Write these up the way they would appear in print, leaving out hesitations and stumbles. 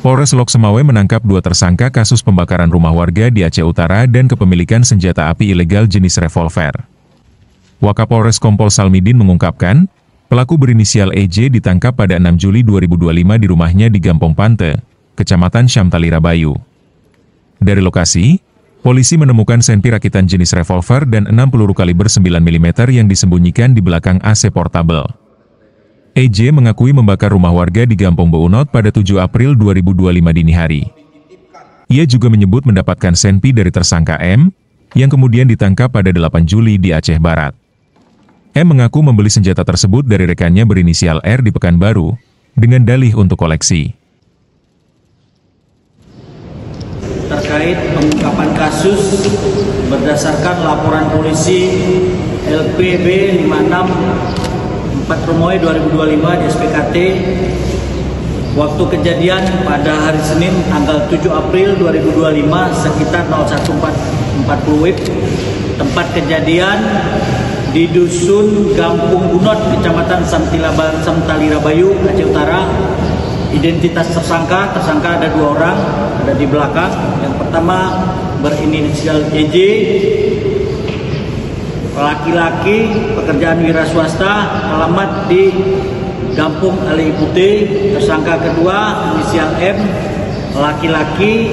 Polres Lok Semawe menangkap 2 tersangka kasus pembakaran rumah warga di Aceh Utara dan kepemilikan senjata api ilegal jenis revolver. Wakapolres Kompol Salmidin mengungkapkan, pelaku berinisial EJ ditangkap pada 6 Juli 2025 di rumahnya di Gampong Pante, Kecamatan Syamtali Rabayu. Dari lokasi, polisi menemukan senpi rakitan jenis revolver dan 6 peluru kaliber 9 mm yang disembunyikan di belakang AC portable. EJ mengakui membakar rumah warga di Gampong Beunot pada 7 April 2025 dini hari. Ia juga menyebut mendapatkan senpi dari tersangka M, yang kemudian ditangkap pada 8 Juli di Aceh Barat. M mengaku membeli senjata tersebut dari rekannya berinisial R di Pekanbaru, dengan dalih untuk koleksi. Terkait pengungkapan kasus berdasarkan laporan polisi LPB 56 4 Romoe 2025 di SPKT, waktu kejadian pada hari Senin tanggal 7 April 2025 sekitar 01.40 WIB. Tempat kejadian di Dusun Gampung Bunot, Kecamatan Syamtali Rabayu, Aceh Utara. Identitas tersangka ada 2 orang, ada di belakang. Yang pertama berinisial JJ, laki-laki, pekerjaan wira swasta, alamat di Gampung Ali Putih. Tersangka kedua inisial M, laki-laki,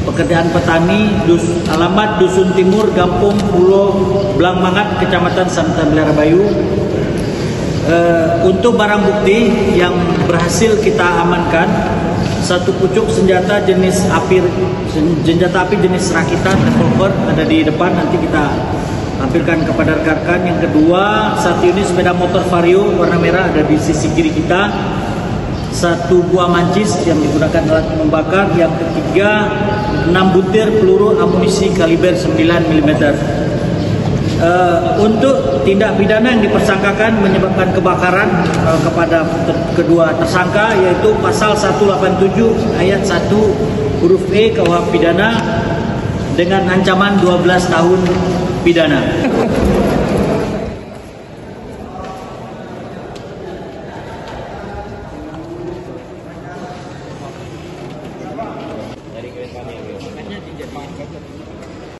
pekerjaan petani, alamat Dusun Timur, Gampung Pulau Blang Mangat, Kecamatan Syamtali Rabayu. Untuk barang bukti yang berhasil kita amankan, 1 pucuk senjata api jenis rakitan revolver ada di depan, nanti kita tampilkan kepada rekan-rekan. Yang kedua, 1 unit sepeda motor Vario warna merah ada di sisi kiri kita, 1 buah mancis yang digunakan alat membakar. Yang ketiga, 6 butir peluru amunisi kaliber 9 mm. Untuk tindak pidana yang dipersangkakan menyebabkan kebakaran kepada kedua tersangka, yaitu pasal 187 ayat 1 huruf E KUH pidana dengan ancaman 12 tahun pidana.